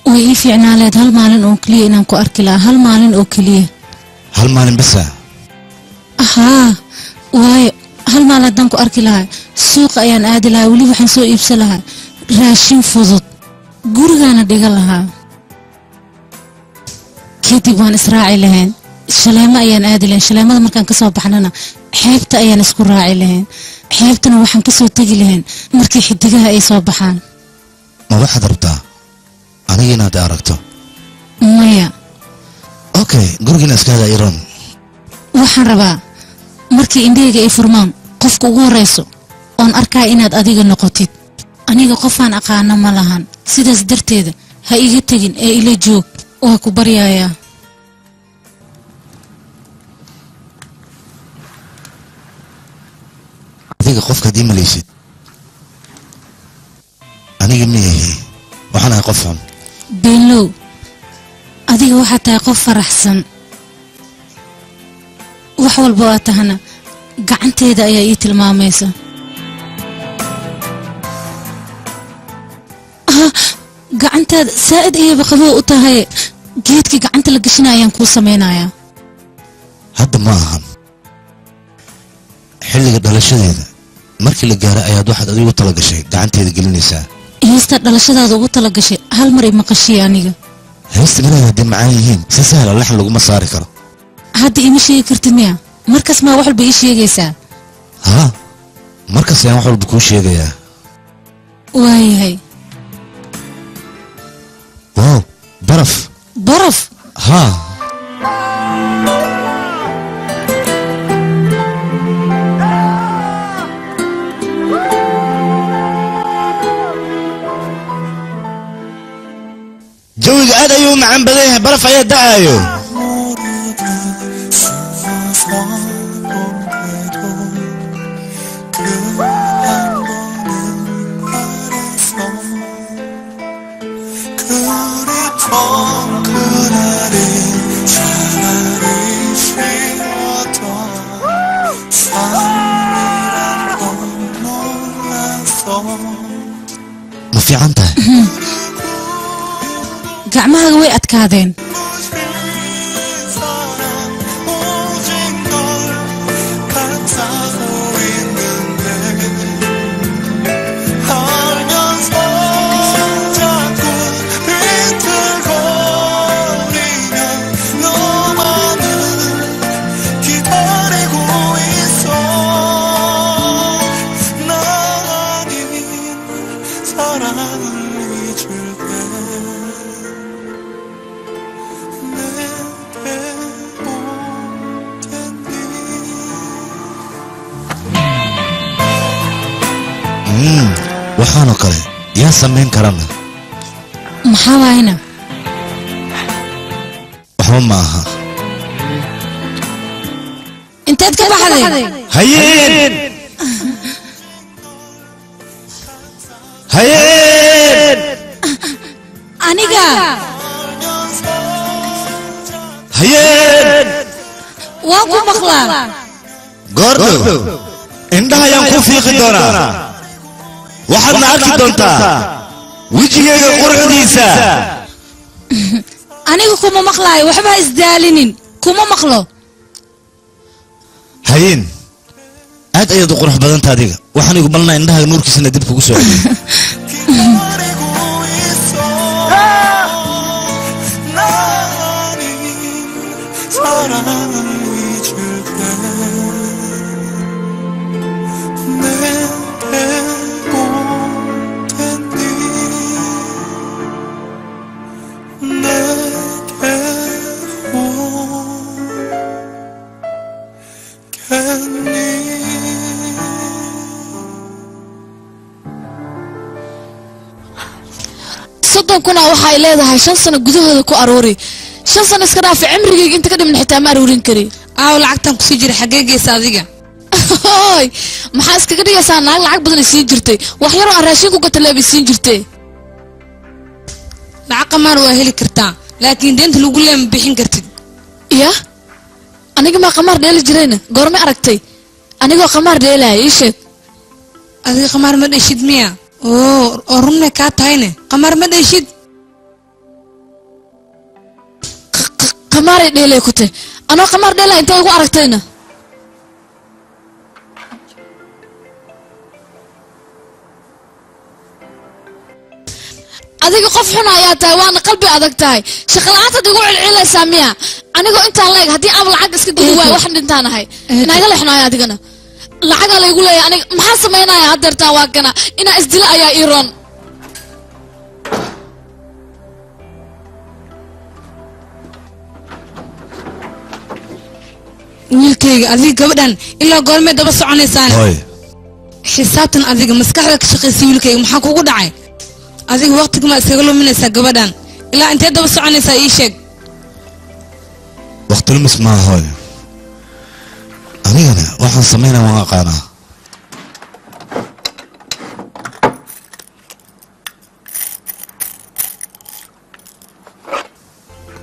وهي في عنالات هالمالن أوكلية إنهم كأركلا هالمالن أوكلية هالمالن بسا أها واي هالمالن دانكو أركلا سوق أيان آدلها ولي وحن سوق يبسلها راشين فضط قرغانا ديغلها كيتي وان إسراعي لهن شلامة أيان آدلين شلامة مركان كسو بحنانا حيبتا أيان اسكو راعي لهن حيبتنا وحن كسو تجي لهن مركي حدقها أي صوب بحان ما واحد ربطها أنا ينا داركتو مايا أوكي قرقنا اسكادا إيران waxaan rabaa markii indhayga ay furmaan qofka ugu horeyso oon arkaa inaad adiga noqotid aniga qofaan aqaano ma lahan sidaas darteeda ha iga tagin ee ila joog waa ku baryayaa adiga qofka dii maleysid aniga miyahi waxaan ahay qof xun beenlow adiga waxaad tahay qof faraxsan wax walba waa tahana gacanteeda ayaa ii tilmaamaysa gacantaada saa'id ayayba qabow u tahay geedkii gacanta la gashanaya ayaan kuu samaynayaa hadda ma ahan xilliga dhalashadeeda markii la gaaro ayaad waxaad adigu tala gashay gacanteeda gelinaysaa heesta dhalashadaada ugu tala gashay hal mar ay maqashiye aniga heesta inaad haddii macaan yihiin si sahla laxan laguma saari karo hadda ima sheegi kartid miya markas maa wax walba ii sheegaysaa ها مركز يا محمد بكوش يا واي واو برف برف ها جوي قاعد يوم عم بديه برف يا دعايو ما في عنده gacmaha way adkaadeen waxaan oo kale yaa sameyn karana maxaa waayna waxba ma aha intaad ka baxday hayeen hayeen aniga hayeen waa ku maqlaa gordo indhaha ayaan ku fiiqi doonaa waxaadna arki doontaa wejigayga quruxdiisa aniga kuma maqlaayo waxba isdaalinin kuma maqlo hayeen aad ayaad u qurux badanta adiga waxaan igu balnaa indhaha nuurkiisana dib kugu soo celiyo صدق كنا وحي لهذا 5 سنة جذوه كو أروري 5 سنة اسكنا في عمري انت كده من حتى ما أرورين كري lacagtan ku sii jiray xagee geesa adiga هاي ما حاس كده يا سان lacag badan siin jirtay wax yar oo raashin ku gata leebi siin jirtay lacag qamaar waa heli kartaa laakiin deenta lagu leem bixin kartid ya aniga ma qamaar dheeli jirayna goorma aragtay anigoo qamaar dheelay ii sheeg adiga qamaar ma dhashid miya oo runna ka tahayne qamaar ma dhashid qamaar dheelay ku tay أنا قمر ديلا أنت يقول أركتينا أديك قف حنا يا تاوان قلبي أدك تاي شغلات تقول العيلة سامية أنا قلت أنت الله هدي أبل عقد كده هو واحد أنت أنا هاي أنا قال إحنا يا دينا العقد اللي يقول لي أنا محاسب هنا يا هدر تاواكنا إنا إزدلاء يا إيران wiilkayga adiga gabadhan ilaa goormee daba soconaysaan xisaabtan adiga maskaxda ka shaqeysay wiilkayga maxaa kugu dhacay adiga waqtiga ma iskaga luminaysaa gabadhan ilaa intee daba soconaysaa ii sheeg waqti lumis ma hooy anigana waxaan sameynaa waan aqaanaa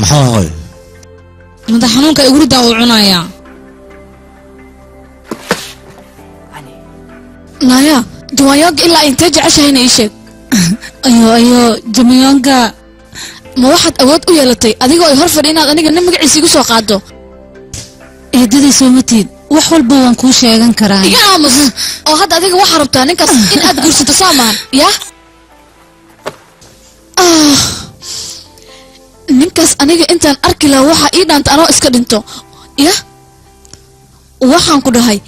maxaa hooy madax xanuunka igu ridaa uu cunayaa لايا جمايونج إلا إنتاج عشان هنا يشك أيوة جمايونجا ما واحد أود ويلتي أديكوا يهرف لينا أنا جنب مقعد يسوق ساقاده إهدي سومتين وحول بوان كوش يعن كران يا أمس أو هذا أديك واحد ربطاني كاس إن أتقول ستسامح يا ninkaas aniga intaan arki lahaa waxa ii dhaanta anoo iska dhinto ya waxaan ku dhahay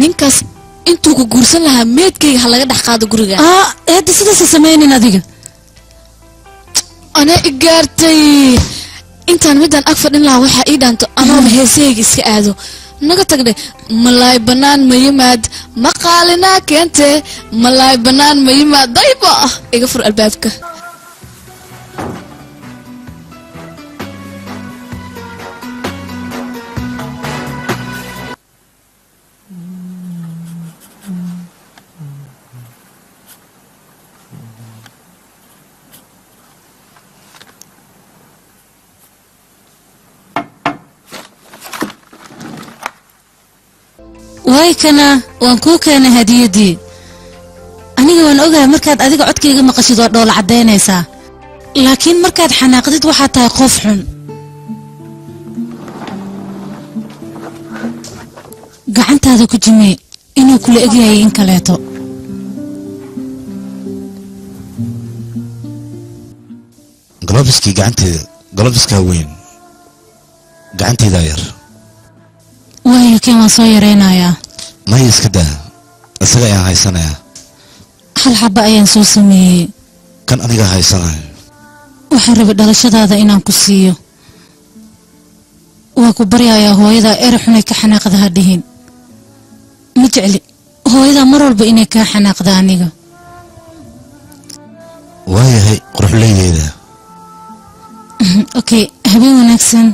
ninkaas intuu ku guursan lahaa meedkayga ha laga dhex qaado guriga eedda sidaas sameeyeen adiga ana igaartay intaan midaan ag fadhin lahaa waxa ii dhaanto anoo heesayga iska aado naga tagde malaay banaan ma yimaad maqaalina keente malaay banaan ma yimaad dayba iga fur albaabka وايكنا وانكو كان هديدي أنا وان أوجه مركز أديك عدكي مقصد دول عدينيسا لكن مركز حناقدت وحتى قفحن قعنت هذا كجمي إنه كل إجياي إن كلاته قلبسكي قلبسكا وين قعنتي داير وهي كما صايرين يا ما يسكده أسرع يا هاي سنة هل حبا أين سوسمي كان أنا هاي سنة وحرب دلشة هذا إنان كسيو وكبريا يا هو إذا إرحني كحناق ذا هدهين مجعلي هو إذا مرر بإني كحناق ذا نيجا وهي هاي قروح لي إذا أوكي هبي ونكسن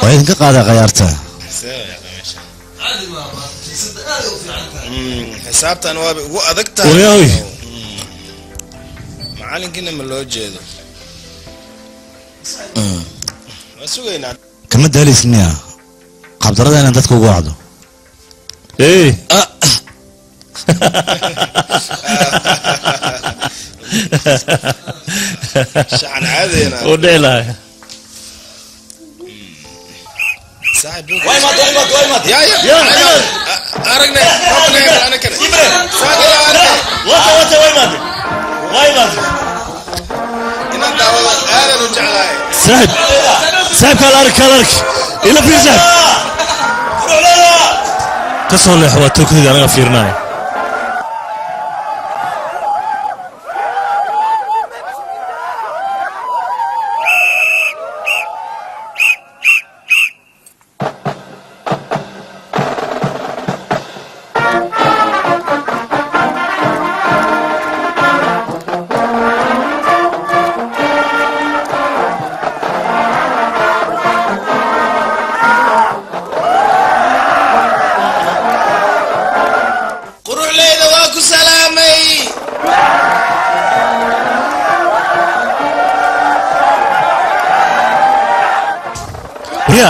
وين قاعدة غيرتها حسابته أنا وأذكتها وياي معلم كنا من الوجه وسوينا كم دالي اسمها عبد الرضا أنا دتك وقعدوا ايه شعن عادي أنا وديلا ساعد وين ما يا أرجع أنا كده وات وين ما إن الدعوة هذا نرجع لها سايب كالارك إلا في سايب تصلح وتكذب أنا غفيرناي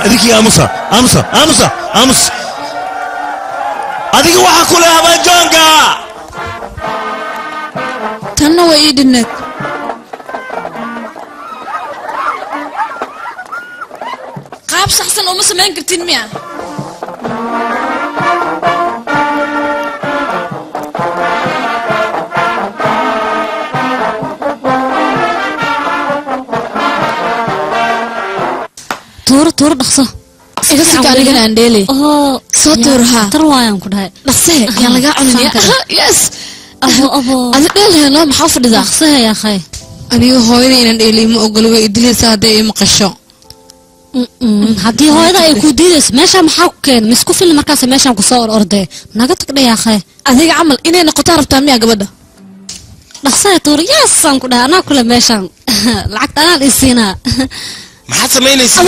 أديك يا أمس أديك واحد كلها بجونجا تنو ويدنك قابس أحسن أمس ما ينقرتين مياه تور دخصه إذا سكاني كنا عندي صوتورها تروايان كده دخصه يا لقى عمني يس أبو أنا قال هنا محافظ ده دخصه يا أخي aniga hooyadayna dheelay ma ogolo way idileysa haday ay maqasho haddii hooyada ay ku diidayso meesha maxaa ku keen misku fil markaas meeshaan ku soo orday naga tag dhaya akhay adiga camal inay noqoto rabtaa miya gabadha dhaqsay toor yaasaan ku dhahay anaa kule meeshaan lacagta anaan isiinaa maxaad samaynaysaa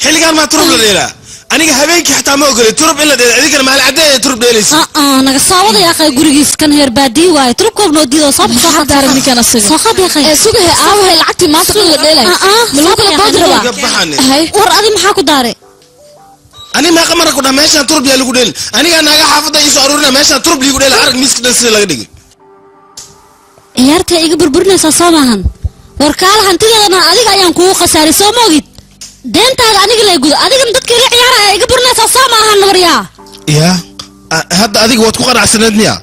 xilligaan maa turub la dheelaa aniga habeenkii xataa ma ogolay turub in la dheela adigana maal caddeeya turub dheelaysa naga saawada ya akhay gurigiis kan heer baadii waaye turub koob noo diido soo baxo maxaa daaran ninkan asiga soo qad ya akhay sugahay aawahay lacagtii maanta dhan la dheelay maluu kala bood rabaa war adi maxaa ku daaray ani ma qamara ku dhaa meeshaan turub yaa lagu dheeli aniga naaga xaafadda ii soo aruurina meeshaan turub liigu dheela arag miiska dhan sida laga dhigay ciyaarta iga burburinaysaa soo maahan war kaala hantideedana adiga ayaan kugu khasaaray soo moogid deentaada aniga lay gudo adigana dadkii la ciyaaraya iga burinaysaa soo maahan nabaryaa yaa hadda adiga waad ku qanacsaneed miya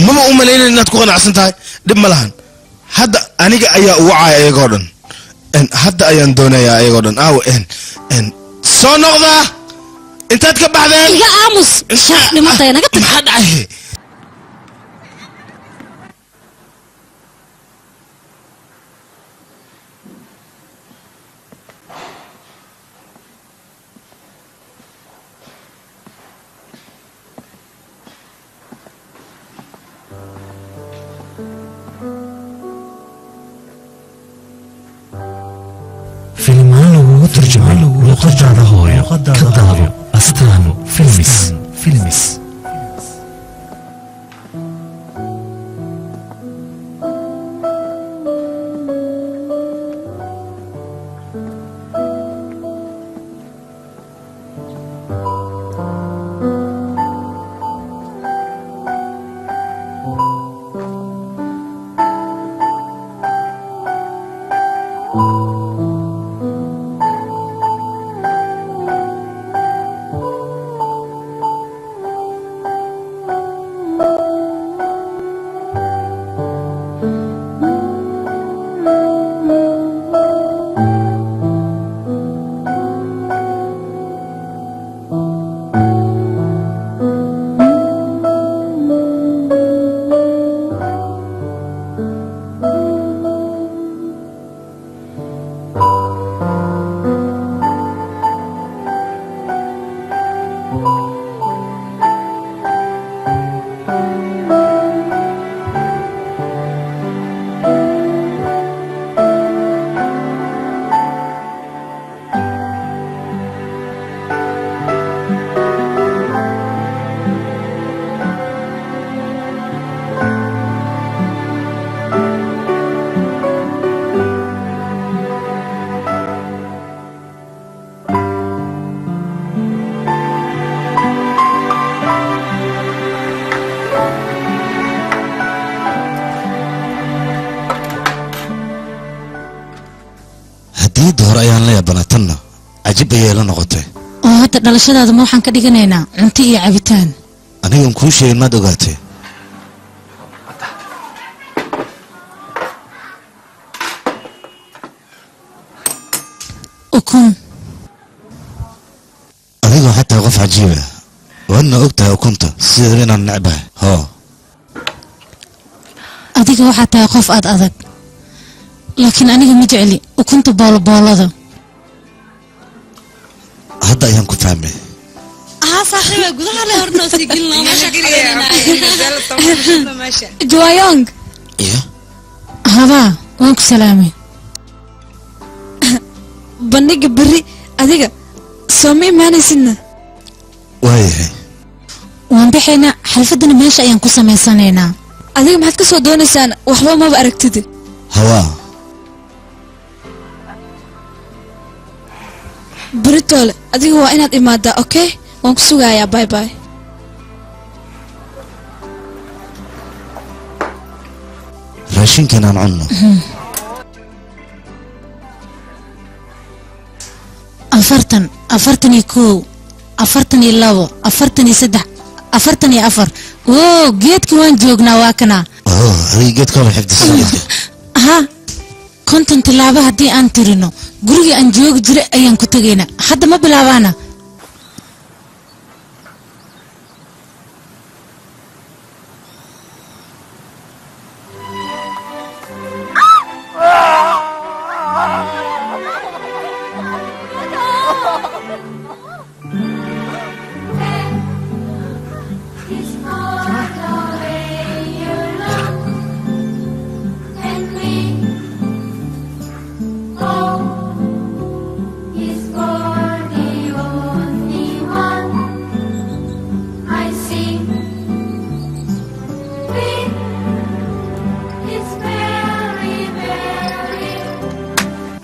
mama u malaynayn inaad ku qanacsan tahay dhib ma lahan hadda aniga ayaa ugu caaya iyagoo dhan hadda ayaan doonayaa iyagoo dhan aawo soo noqdaa intaad ka baxdeen iga aamus shaaf dhimatay naga tag maxaa dhacay فيلمان لو ترجمة لقد هوية كدابو أستانو فيلمس midda hore ayaan la yaabanaa tanna cajib ayay la noqotay oo hadda dhalashadaada ma waxaan ka dhiganaynaa cunto iyo cabitaan anigan kuu sheegin maad ogaatay ukun adigoo xataa qof cajiiba waadna og tahay ukunta sideeda inaan necbahay hoo adiga waxaa tahay qof aad adag laakiin aniga ma jecli ukunta booloboolada hadda ayaan ku fahmay صاحبي قدها له هرنوسي قلنا ماشي جوايونغ iya habaa waan ku salaamay bandhiga berri adiga soo ma imaanaysidna waayahay waan bixaynaa xalfadana meesha ayaan ku samaysanaynaa adiga maxaad ka soo doonaysaan waxba maba aragtid hawaa beritoole adiga waa inaad imaadaa okay waan ku sugayaa bye bye raashinkan aan cunno afartan iyo kow 42 43 44 oo geedka waan joognaa waa kana oo adiga geedka hore xifdisan geedka ha konton tilaabo haddii aan tirino guriga aan joogi jiray ayaan ku tagaynaa hadda ma bilaabaana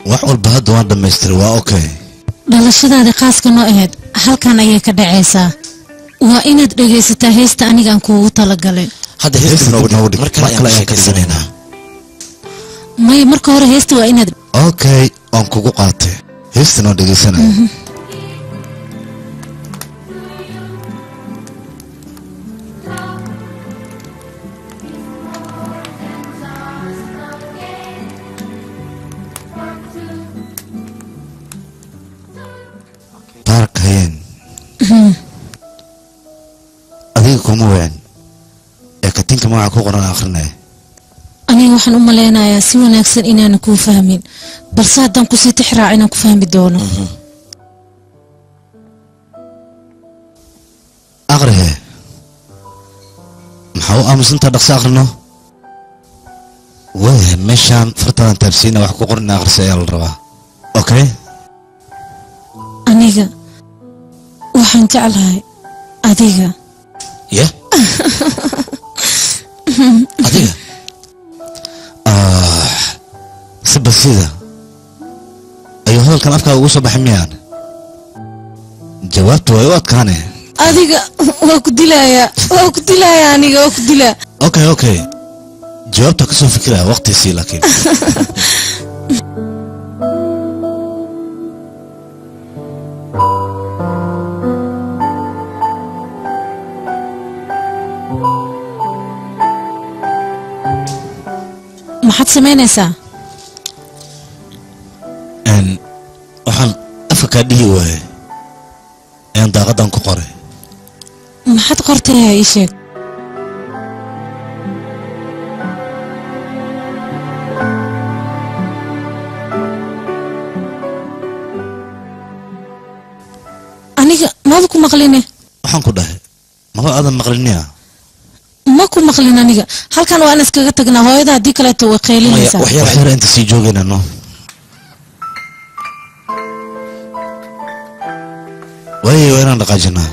wax walba hadda waan dhamaystiray waa okay dhalashadaada khaaska noo ahayd halkan ayay ka dhacaysaa waa inaad dhegaysataa heesta anigaan kuugu talagalay hadda heesta noogu dhig mar kale ayaan sheekaysanaynaa maya marka hore heesta waa inaad okay waan kugu qaatay heesta noo dhegaysanaya adiga kuma weyn ee katinka magaca ku qoran akhrinaya aniga waxaan u maleynayaa si wanaagsan inaan ku fahmin balse haddaan kusii tixraac inaan ku fahmi doono aqrihe maxaa u aamusantaa dhaqso akhrino waayahay meeshaan fartadan taabsiina wax ku qoran akhrisa ayaa la rabaa okay aniga waxaan jeclahay adiga ya adiga si basida ayuu hadalkan afkaaga ugu soo baxay miyaan jawaabtu way u adkaane adiga waa ku dilayaa aniga waa ku dilaa okay jawaabta ka soo fikiraya waqtiisii laakiin maxaad samaynaysaa waxaan afka kaa dhihi waayay ayaan daaqadan ku qoray maxaad qortaya ii sheeg aniga maada ku maqline waxaan ku dhahay maba aadan maqliniya ma ku maqlin aniga halkan waan iskaga tagnaa hooyada haddii kaleeto way qaylinaysaa waxyar inta sii joogayna no waayo waa inaan dhaqaajinaa